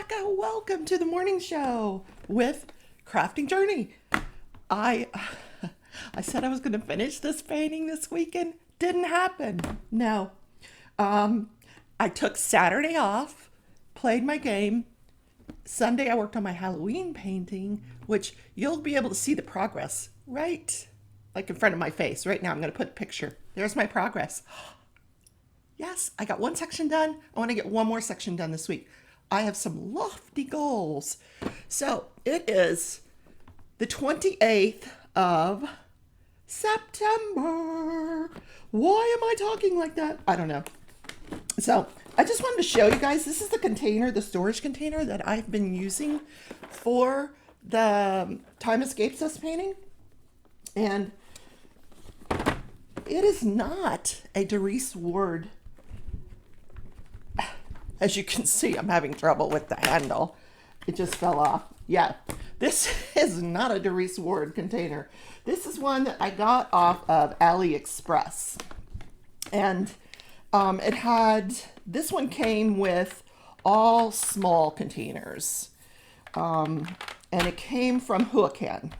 Rebecca. Welcome to the morning show with Crafting Journey. I I said I was going to finish this painting this weekend. Didn't happen. No. I took Saturday off, played my game. Sunday I worked on my Halloween painting, which you'll be able to see the progress right like in front of my face. Right now I'm going to put a picture. There's my progress. Yes, I got one section done. I want to get one more section done this week. I have some lofty goals. So it is the 28th of September. Why am I talking like that? I don't know. So I just wanted to show you guys, this is the container, the storage container that I've been using for the Time Escapes Us painting. And it is not a Doris Ward. As you can see, I'm having trouble with the handle. It just fell off. Yeah, this is not a Doris Ward container. This is one that I got off of AliExpress. And this one came with all small containers. And it came from Huacan.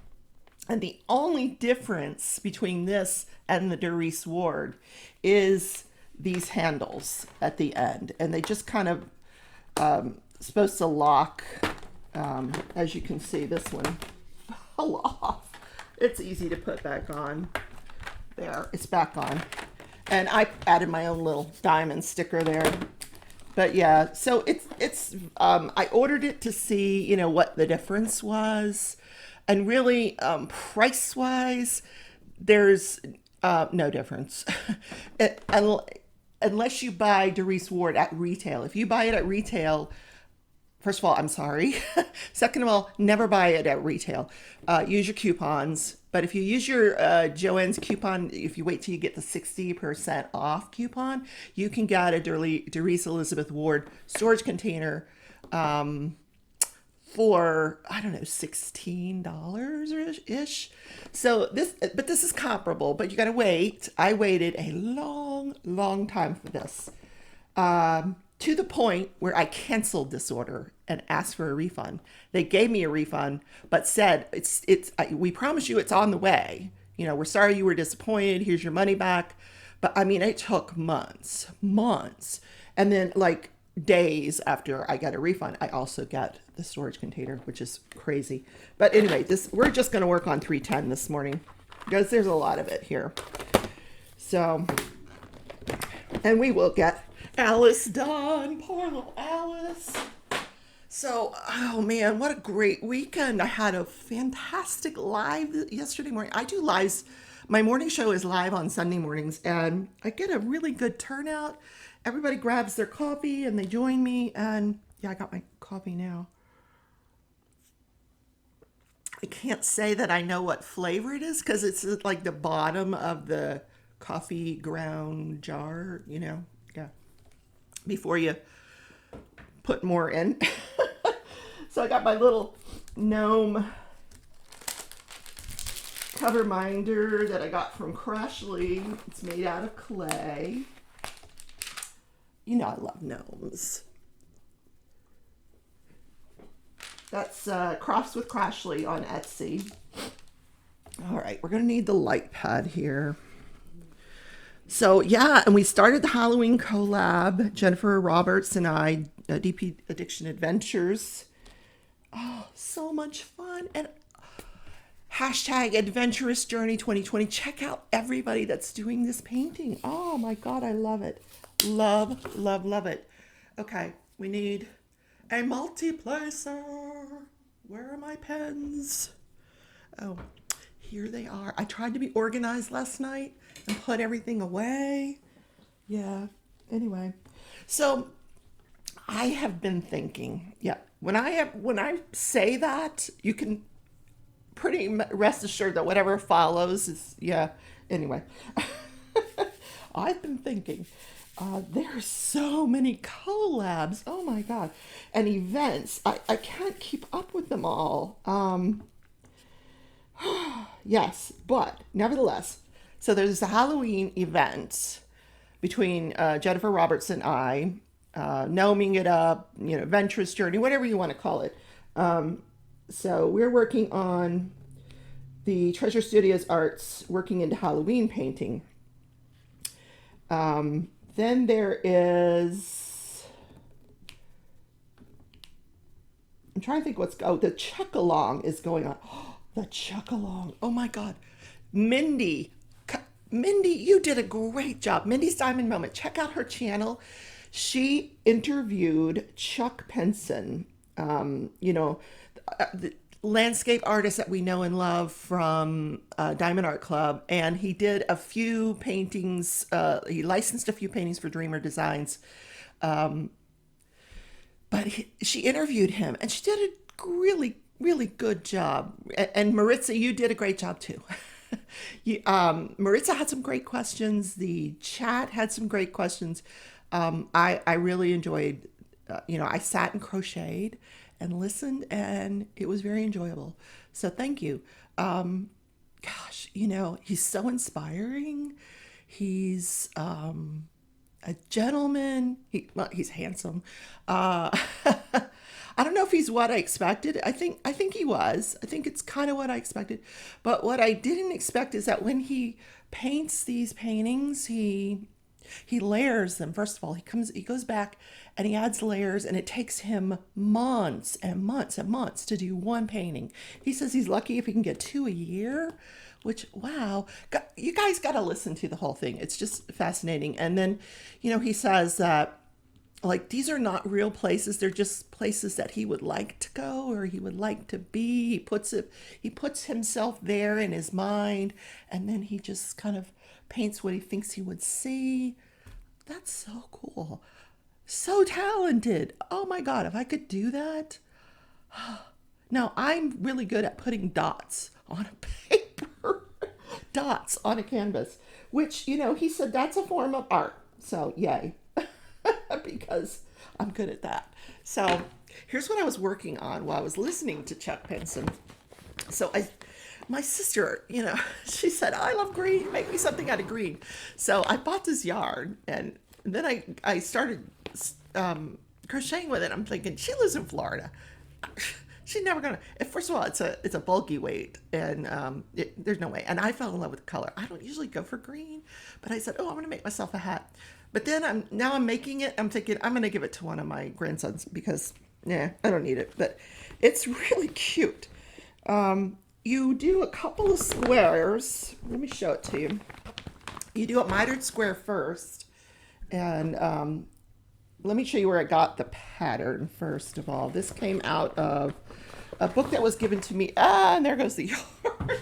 And the only difference between this and the Doris Ward is these handles at the end, and they just kind of supposed to lock. As you can see, this one fell off. It's easy to put back on. There, it's back on, and I added my own little diamond sticker there. But yeah, so it's I ordered it to see what the difference was, and really price wise, there's no difference. Unless you buy Doris Ward at retail. If you buy it at retail, first of all, I'm sorry. Second of all, never buy it at retail. Use your coupons. But if you use your Joann's coupon, if you wait till you get the 60% off coupon, you can get a Doris Elizabeth Ward storage container for, I don't know, $16-ish. So this is comparable, but you got to wait. I waited a long time for this, to the point where I canceled this order and asked for a refund. They gave me a refund, but said we promise you it's on the way. We're sorry you were disappointed. Here's your money back. But I mean, it took months, and then like days after I got a refund, I also got the storage container, which is crazy. But anyway, we're just going to work on 310 this morning because there's a lot of it here. So, and we will get Alice done. Poor little Alice. So, oh man, what a great weekend. I had a fantastic live yesterday morning. I do lives. My morning show is live on Sunday mornings, and I get a really good turnout. Everybody grabs their coffee and they join me, and yeah, I got my coffee now. I can't say that I know what flavor it is because it's like the bottom of the coffee ground jar, Yeah, before you put more in. So I got my little gnome cover minder that I got from Crashly. It's made out of clay. I love gnomes. That's Crafts with Crashly on Etsy. All right, we're going to need the light pad here. So yeah, and we started the Halloween collab, Jennifer Roberts and I, DP Addiction Adventures. Oh, so much fun. And hashtag Adventurous Journey 2020. Check out everybody that's doing this painting. Oh my God, I love it. Love it. Okay, we need a multiplacer. Where are my pens? Oh, here they are. I tried to be organized last night and put everything away. Yeah, anyway. So I have been thinking, yeah, when I say that, you can pretty rest assured that whatever follows is, yeah, anyway. I've been thinking, there's so many collabs, oh my God, and events. I can't keep up with them all. Yes, but nevertheless, so there's a Halloween event between Jennifer Roberts and I gnoming it up, Venturous Journey, whatever you want to call it. So we're working on the Treasure Studios Arts, working into Halloween painting. Then there is, I'm trying to think the Chuck-along is going on. The Chuck-along. Oh my God. Mindy. Mindy, you did a great job. Mindy's Diamond Moment. Check out her channel. She interviewed Chuck Penson, the landscape artist that we know and love from Diamond Art Club. And he did a few paintings. He licensed a few paintings for Dreamer Designs. She interviewed him, and she did a really, really good job. And Maritza, you did a great job too. Maritza had some great questions. The chat had some great questions. I really enjoyed. I sat and crocheted and listened, and it was very enjoyable. So thank you. Gosh, he's so inspiring. He's a gentleman. He's handsome. I don't know if he's what I expected. I think he was. I think it's kind of what I expected. But what I didn't expect is that when he paints these paintings, he layers them. First of all, he goes back and he adds layers, and it takes him months and months and months to do one painting. He says he's lucky if he can get 2 a year, which, wow, you guys got to listen to the whole thing. It's just fascinating. And then, he says that, like, these are not real places. They're just places that he would like to go or he would like to be. He puts himself there in his mind, and then he just kind of paints what he thinks he would see. That's so cool. So talented. Oh my God, if I could do that. Now, I'm really good at putting dots on a paper, dots on a canvas, which, he said that's a form of art. So, yay. Because I'm good at that. So here's what I was working on while I was listening to Chuck Penson. So my sister, she said, I love green, make me something out of green. So I bought this yarn, and then I started crocheting with it. I'm thinking, she lives in Florida. She's never gonna. First of all, it's a bulky weight, and there's no way. And I fell in love with the color. I don't usually go for green, but I said, oh, I'm gonna make myself a hat. But then I'm making it. I'm thinking I'm gonna give it to one of my grandsons because I don't need it. But it's really cute. You do a couple of squares. Let me show it to you. You do a mitered square first, and let me show you where I got the pattern. First of all, this came out of a book that was given to me. And there goes the yarn.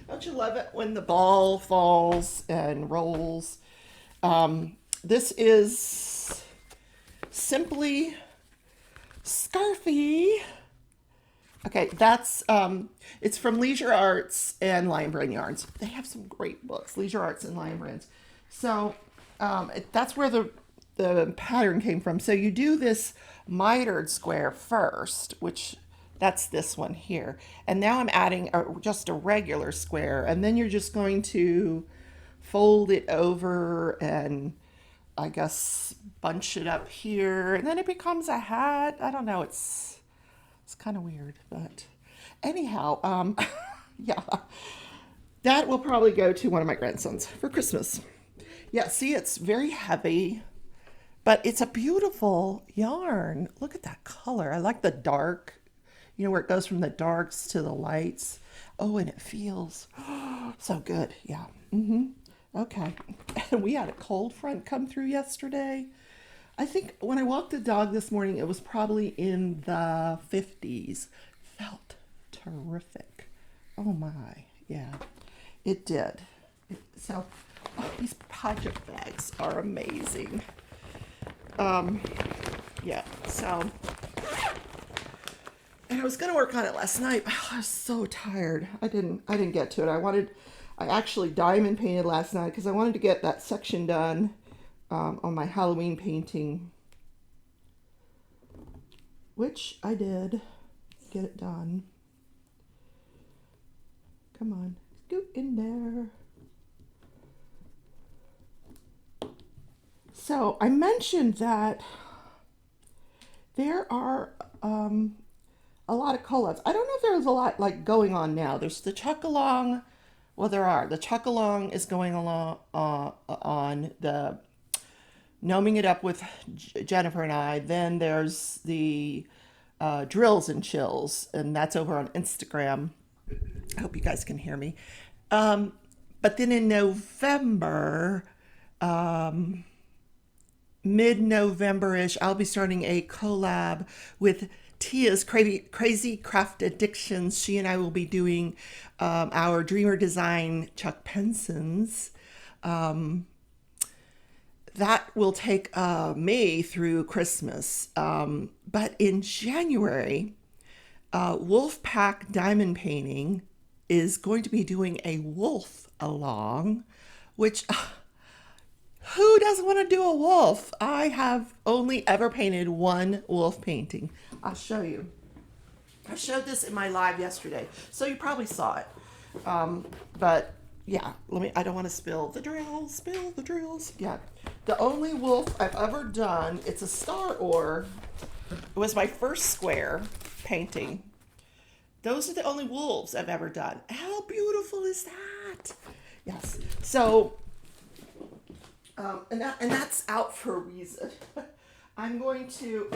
Don't you love it when the ball falls and rolls? This is Simply Scarfy. Okay, that's it's from Leisure Arts and Lion Brand Yarns. They have some great books, Leisure Arts and Lion Brands. So that's where the pattern came from. So you do this mitered square first, which that's this one here. And now I'm adding just a regular square, and then you're just going to fold it over and I guess bunch it up here, and then it becomes a hat. I don't know. It's kind of weird, but anyhow, yeah, that will probably go to one of my grandsons for Christmas. Yeah, see, it's very heavy, but it's a beautiful yarn. Look at that color. I like the dark, where it goes from the darks to the lights. Oh, and it feels so good. Yeah. Okay. And we had a cold front come through yesterday. I think when I walked the dog this morning, it was probably in the 50s. Felt terrific. Oh my. Yeah, it did. So, these project bags are amazing. Yeah, so, and I was going to work on it last night, but I was so tired. I didn't get to it. I actually diamond painted last night because I wanted to get that section done on my Halloween painting, which I did get it done. Come on, scoot in there. So I mentioned that there are a lot of collabs. I don't know if there's a lot like going on now. There's the Chuck Along. Well, there are. The Chuck Along is going along on the Gnoming It Up with Jennifer and I. Then there's the Drills and Chills, and that's over on Instagram. I hope you guys can hear me. But then in November, mid-November-ish, I'll be starting a collab with Tia's Crazy Craft Addictions. She and I will be doing our Dreamer Design Chuck Pensons. That will take me through Christmas. But in January, Wolfpack Diamond Painting is going to be doing a wolf along, which who doesn't want to do a wolf? I have only ever painted one wolf painting. I'll show you. I showed this in my live yesterday, so you probably saw it. But yeah, I don't want to spill the drills. Yeah. The only wolf I've ever done, it's a star ore. It was my first square painting. Those are the only wolves I've ever done. How beautiful is that? Yes. So, and that's out for a reason. I'm going to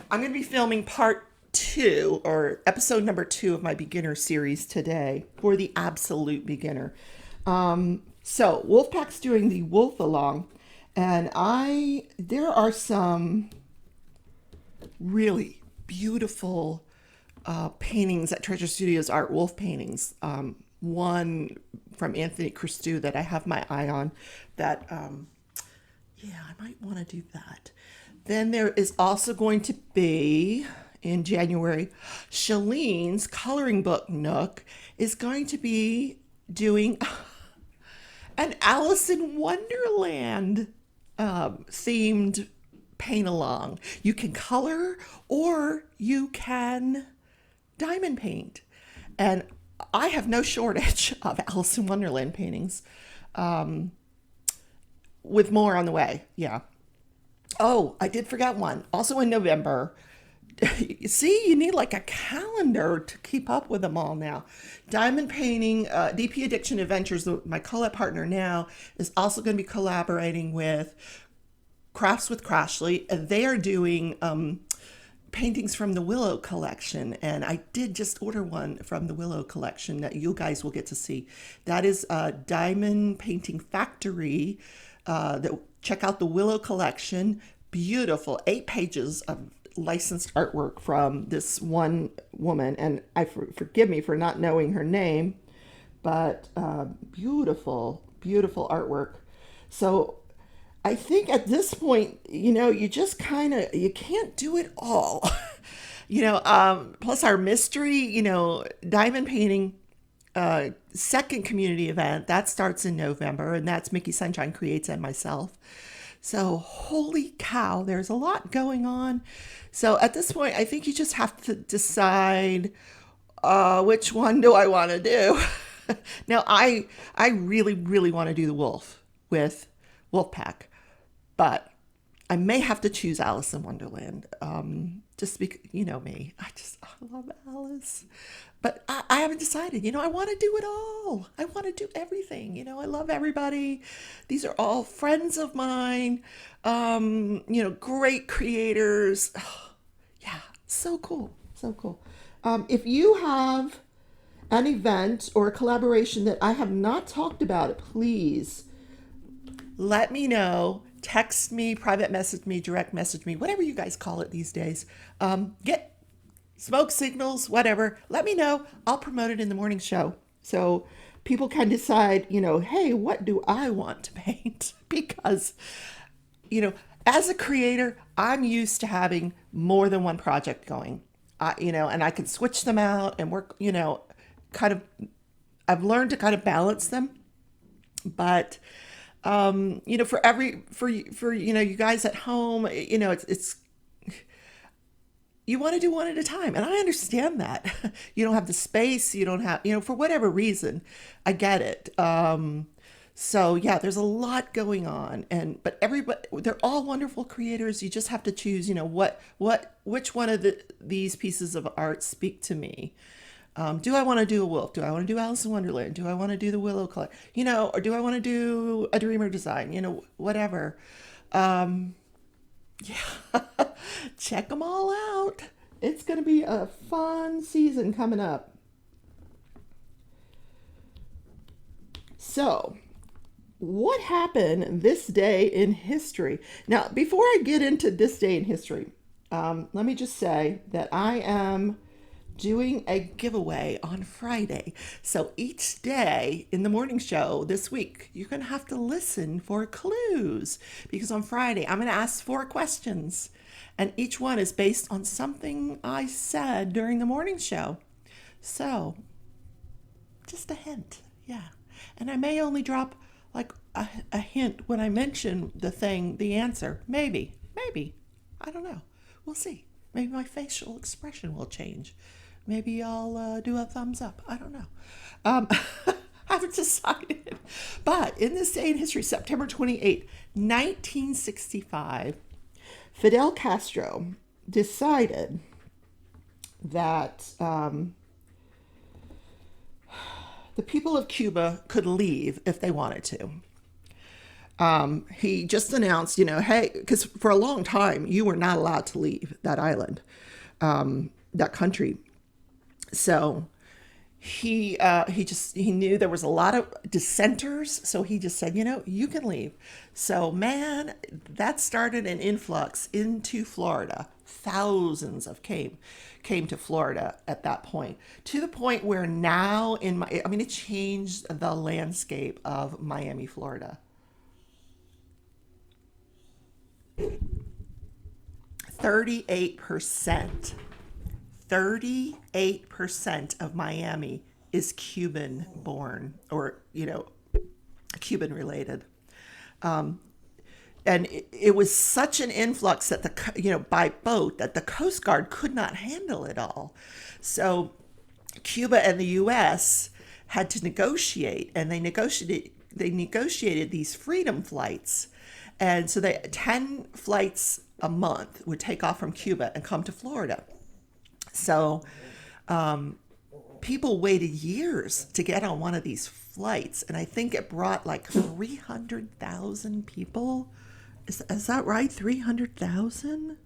be filming part 2 or episode number 2 of my beginner series today for the absolute beginner. So Wolfpack's doing the wolf along, and there are some really beautiful paintings at Treasure Studios Art, wolf paintings. One from Anthony Christou that I have my eye on that, yeah, I might want to do that. Then there is also going to be, in January, Shalene's Coloring Book Nook is going to be doing an Alice in Wonderland themed paint along. You can color or you can diamond paint. And I have no shortage of Alice in Wonderland paintings, with more on the way. Yeah. Oh, I did forget one. Also in November, see, you need like a calendar to keep up with them all now. Diamond painting, DP Addiction Adventures, my collab partner now, is also going to be collaborating with Crafts with Crashly. They are doing paintings from the Willow collection, and I did just order one from the Willow collection that you guys will get to see. That is Diamond Painting Factory. Check out the Willow collection. Beautiful 8 pages of licensed artwork from this one woman, and forgive me for not knowing her name, but beautiful artwork. So I think at this point, you just you can't do it all. Plus our mystery, diamond painting second community event that starts in November, and that's Mickey Sunshine Creates and myself. So holy cow, there's a lot going on. So at this point, I think you just have to decide which one do I want to do. Now, I really, really want to do the wolf with Wolfpack, but I may have to choose Alice in Wonderland. Just because, me, I love Alice. But I haven't decided, I want to do it all. I want to do everything. I love everybody. These are all friends of mine, great creators. Oh, yeah, so cool. So cool. If you have an event or a collaboration that I have not talked about, please let me know. Text me, private message me, direct message me, whatever you guys call it these days. Get smoke signals, whatever. Let me know. I'll promote it in the morning show. So people can decide, hey, what do I want to paint? Because, as a creator, I'm used to having more than one project going, and I can switch them out and work, I've learned to kind of balance them. But for you guys at home, it's you want to do one at a time, and I understand that. You don't have the space, you don't have, for whatever reason, I get it. So yeah, there's a lot going on, and but everybody, they're all wonderful creators. You just have to choose, which one of these pieces of art speak to me. Do I want to do a wolf? Do I want to do Alice in Wonderland? Do I want to do the Willow color? Or do I want to do a Dreamer design? Whatever. Um, yeah, check them all out. It's going to be a fun season coming up. So, what happened this day in history? Now, before I get into this day in history, let me just say that I am doing a giveaway on Friday. So each day in the morning show this week, you're going to have to listen for clues because on Friday, I'm going to ask 4 questions, and each one is based on something I said during the morning show. So, just a hint. Yeah. And I may only drop like a hint when I mention the answer. Maybe, maybe. I don't know. We'll see. Maybe my facial expression will change. Maybe I'll do a thumbs up. I don't know. Um, haven't decided. But in this day in history, September 28th, 1965, Fidel Castro decided that the people of Cuba could leave if they wanted to. He just announced, hey, because for a long time you were not allowed to leave that island, that country. So he knew there was a lot of dissenters, so he just said, you can leave. So man, that started an influx into Florida. Thousands of came to Florida at that point, to the point where now it changed the landscape of Miami, Florida. 38%. 38% of Miami is Cuban born, or Cuban related. And it was such an influx that by boat, that the Coast Guard could not handle it all. So Cuba and the U.S. had to negotiate, and they negotiated these freedom flights. And so 10 flights a month would take off from Cuba and come to Florida. So people waited years to get on one of these flights, and I think it brought like 300,000 people. Is that right? 300,000?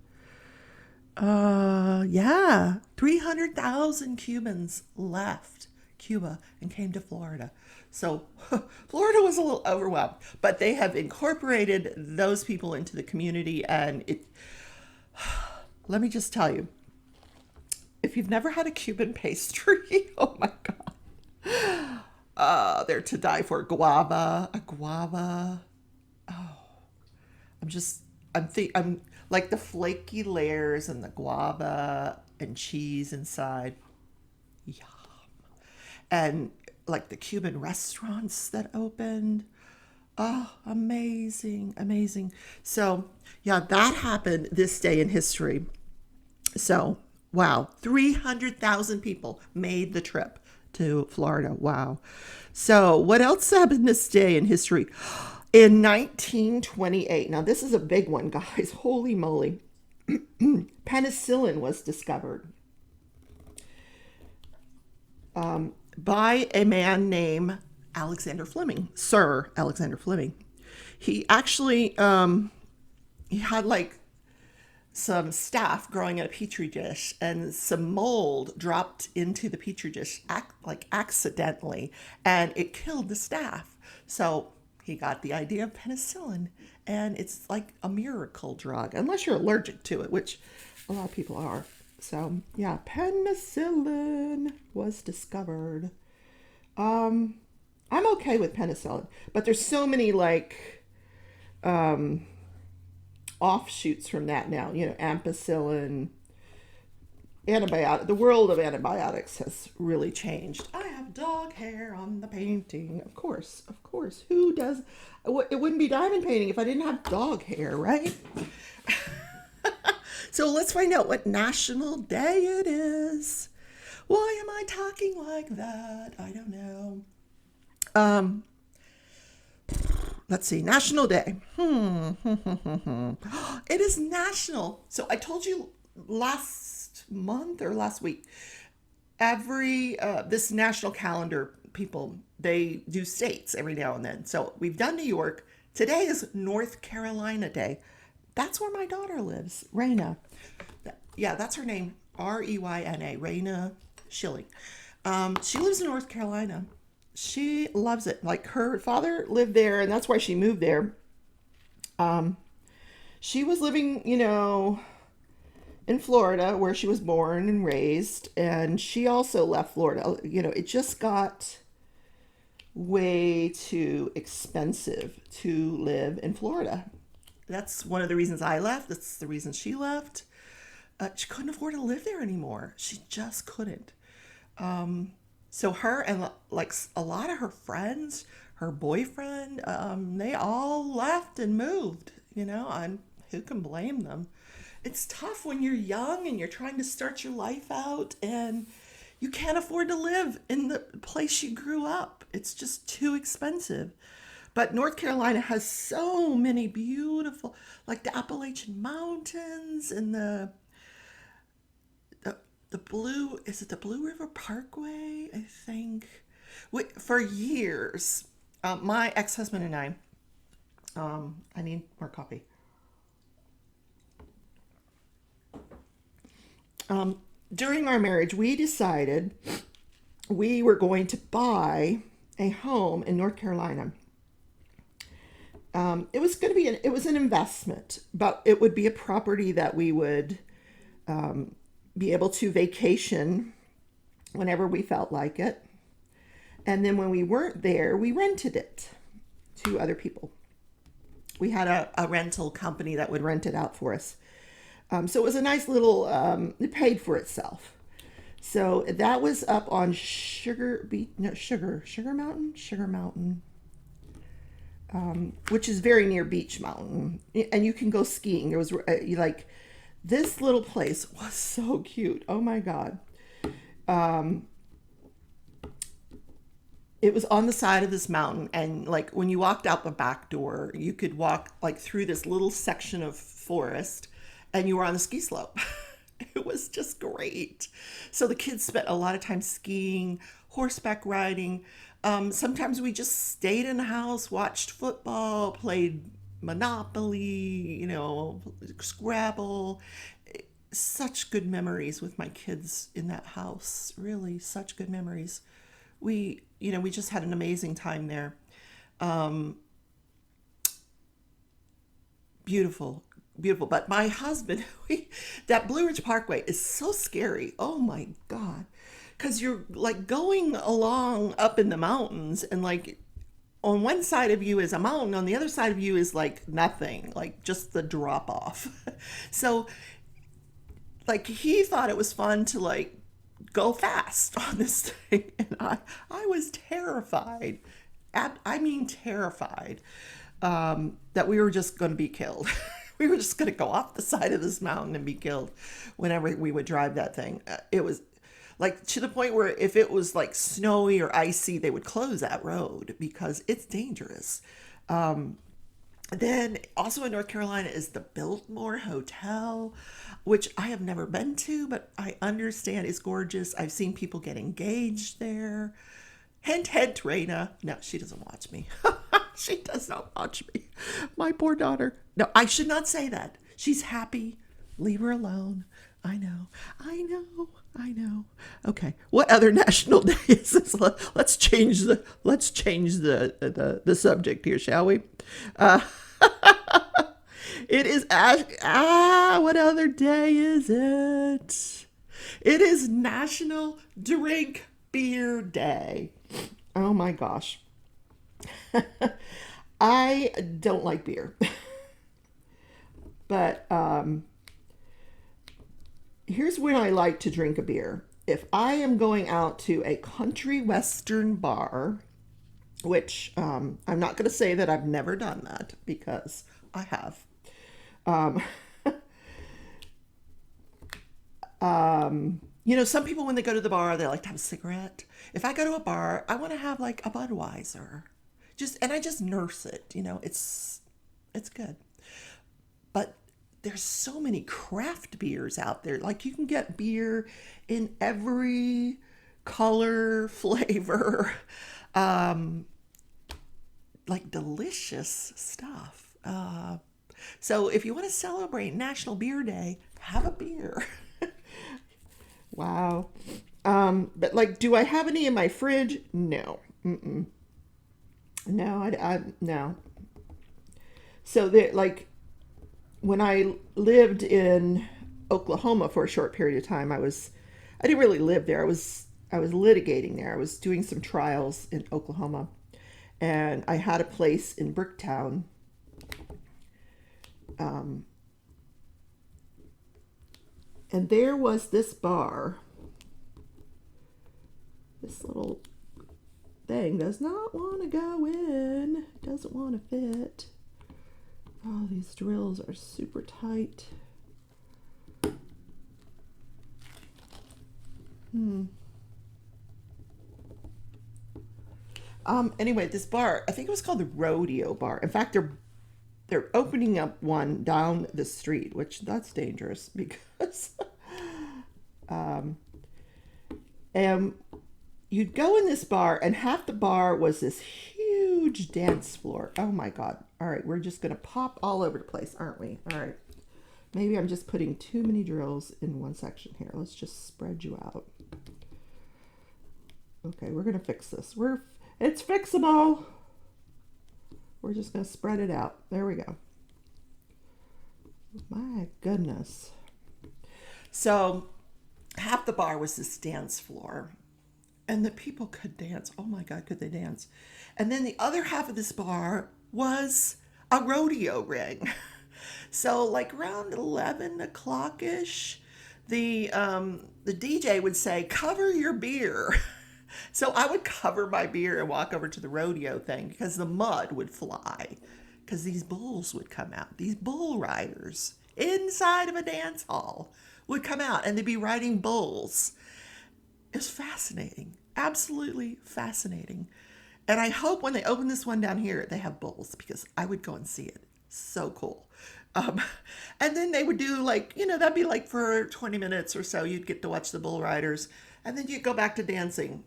Yeah. 300,000 Cubans left Cuba and came to Florida. So Florida was a little overwhelmed, but they have incorporated those people into the community, and let me just tell you, if you've never had a Cuban pastry, oh my God. They're to die for. A guava. I'm like the flaky layers and the guava and cheese inside. Yum. And like the Cuban restaurants that opened. Oh, amazing, amazing. So, yeah, that happened this day in history. So, wow, 300,000 people made the trip to Florida. Wow. So, what else happened this day in history? In 1928, now this is a big one, guys. Holy moly. Penicillin was discovered by a man named Alexander Fleming, Sir Alexander Fleming. He actually he had like some staph growing in a petri dish, and some mold dropped into the petri dish accidentally, and it killed the staph. So he got the idea of penicillin, and it's like a miracle drug unless you're allergic to it, which a lot of people are. So yeah, penicillin was discovered. I'm okay with penicillin, but there's so many offshoots from that now. Ampicillin, antibiotic. The world of antibiotics has really changed. I have dog hair on the painting. Of course, of course. Who does? It wouldn't be diamond painting if I didn't have dog hair, right? So let's find out what national day it is. Why am I talking like that? I don't know. let's see, National Day. It is national. So I told you last month or last week, every this national calendar people, they do states every now and then. So we've done New York. Today is North Carolina Day. That's where my daughter lives, Raina. Yeah, that's her name, Reyna, Raina Schilling. She lives in North Carolina. She loves it. Like her father lived there, and that's why she moved there. She was living, in Florida, where she was born and raised, and she also left Florida. It just got way too expensive to live in Florida. That's one of the reasons I left. That's the reason she left. She couldn't afford to live there anymore. She just couldn't. So her and like a lot of her friends, her boyfriend, they all left and moved, and who can blame them? It's tough when you're young and you're trying to start your life out and you can't afford to live in the place you grew up. It's just too expensive. But North Carolina has so many beautiful, like the Appalachian Mountains and the blue, is it the Blue River Parkway? I think. For years, my ex-husband and I need more coffee. During our marriage, we decided we were going to buy a home in North Carolina. It was going to be it was an investment, but it would be a property that we would be able to vacation whenever we felt like it. And then when we weren't there, we rented it to other people. We had a rental company that would rent it out for us. So it was a nice little, it paid for itself. So that was up on Sugar Mountain, which is very near Beach Mountain. And you can go skiing. There was like, this little place was so cute. Oh my God. It was on the side of this mountain, and like when you walked out the back door, you could walk like through this little section of forest and you were on the ski slope. It was just great. So the kids spent a lot of time skiing, horseback riding. Sometimes we just stayed in the house, watched football, played Monopoly, Scrabble. Such good memories with my kids in that house. Really, such good memories. We just had an amazing time there. Beautiful, beautiful. But my husband, that Blue Ridge Parkway is so scary. Oh my God. Because you're like going along up in the mountains, and like on one side of you is a mountain, on the other side of you is like nothing, like just the drop off. So like he thought it was fun to like go fast on this thing, and I was terrified. I mean terrified, that we were just going to be killed. We were just going to go off the side of this mountain and be killed whenever we would drive that thing. It was like to the point where if it was like snowy or icy, they would close that road because it's dangerous. Then also in North Carolina is the Biltmore Hotel, which I have never been to, but I understand is gorgeous. I've seen people get engaged there. Hint, hint, Raina. No, she doesn't watch me. She does not watch me. My poor daughter. No, I should not say that. She's happy. Leave her alone. I know. Okay. What other national day is this? Let's change the subject here, shall we? It is what other day is it? It is National Drink Beer Day. Oh my gosh. I don't like beer. But here's when I like to drink a beer. If I am going out to a country western bar, which I'm not going to say that I've never done that because I have. Some people when they go to the bar, they like to have a cigarette. If I go to a bar, I want to have like a Budweiser. I just nurse it, it's good. But there's so many craft beers out there. Like you can get beer in every color, flavor, um, like delicious stuff. So if you want to celebrate National Beer Day, have a beer. Wow. But like, do I have any in my fridge? No. Mm-mm. No, no. So that like when I lived in Oklahoma for a short period of time, I didn't really live there. I was litigating there. I was doing some trials in Oklahoma, and I had a place in Bricktown. Um, and there was this bar. This little thing does not want to go in. Doesn't want to fit. Oh, these drills are super tight. Anyway, this bar, I think it was called the Rodeo Bar. In fact, they're opening up one down the street, which that's dangerous because and you'd go in this bar and half the bar was this huge dance floor. Oh my god. All right, we're just going to pop all over the place, aren't we? All right. Maybe I'm just putting too many drills in one section here. Let's just spread you out. Okay, we're going to fix this. It's fixable. We're just going to spread it out. There we go. My goodness. So half the bar was this dance floor, and the people could dance. Oh my God, could they dance? And then the other half of this bar was a rodeo ring. So like around 11 o'clock ish, the DJ would say, "Cover your beer." So I would cover my beer and walk over to the rodeo thing because the mud would fly. Because these bulls would come out. These bull riders inside of a dance hall would come out and they'd be riding bulls. It was fascinating. Absolutely fascinating. And I hope when they open this one down here, they have bulls because I would go and see it. So cool. Um, and then they would do like, that'd be like for 20 minutes or so, you'd get to watch the bull riders. And then you'd go back to dancing.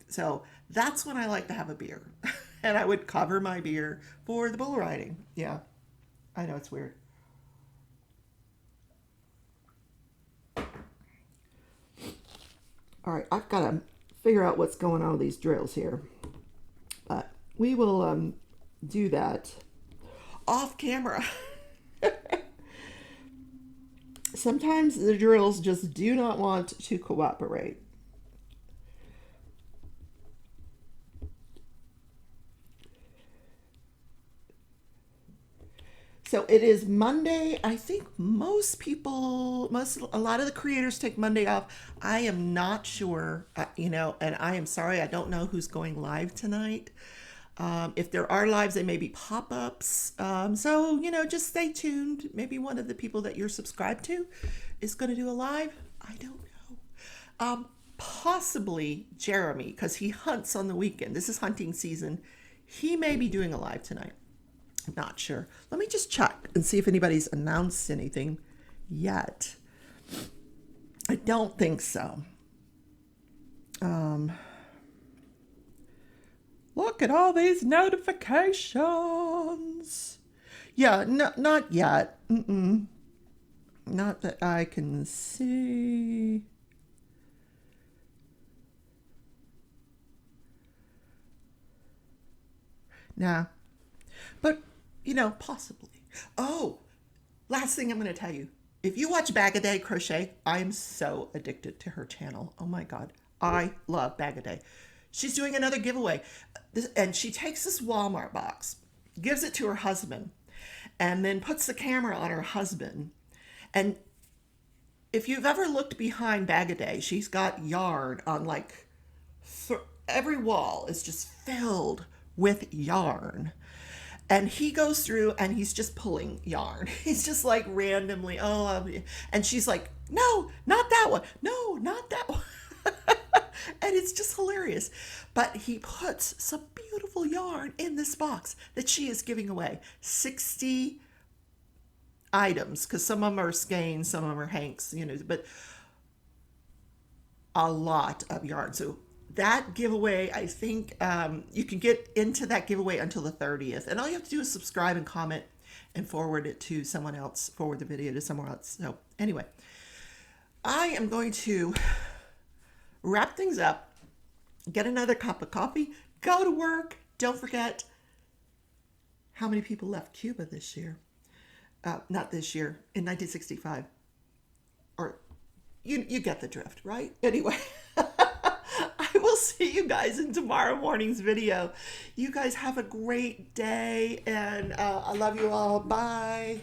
So that's when I like to have a beer. And I would cover my beer for the bull riding. Yeah, I know it's weird. All right, I've got to figure out what's going on with these drills here. But we will do that off camera. Sometimes the drills just do not want to cooperate. So it is Monday. I think a lot of the creators take Monday off. I am not sure, and I am sorry, I don't know who's going live tonight. If there are lives, they may be pop-ups. So, just stay tuned. Maybe one of the people that you're subscribed to is going to do a live. I don't know. Possibly Jeremy, because he hunts on the weekend. This is hunting season. He may be doing a live tonight. I'm not sure. Let me just check and see if anybody's announced anything yet. I don't think so. Look at all these notifications. Yeah, no, not yet. Not that I can see. Nah. But, possibly. Oh, last thing I'm going to tell you. If you watch Bag a Day Crochet, I am so addicted to her channel. Oh my God. I love Bag a Day. She's doing another giveaway. And she takes this Walmart box, gives it to her husband, and then puts the camera on her husband. And if you've ever looked behind Bag a Day, she's got yarn on like every wall is just filled with yarn. And he goes through and he's just pulling yarn. He's just like randomly, and she's like, "No, not that one. No, not that one." And it's just hilarious. But he puts some beautiful yarn in this box that she is giving away. 60 items, because some of them are skeins, some of them are hanks, but a lot of yarn. So that giveaway, I think you can get into that giveaway until the 30th. And all you have to do is subscribe and comment and forward it to someone else, forward the video to someone else. So anyway, I am going to wrap things up, get another cup of coffee, go to work. Don't forget, how many people left Cuba this year? Not this year, in 1965. Or you get the drift, right? Anyway, I will see you guys in tomorrow morning's video. You guys have a great day, and I love you all. Bye.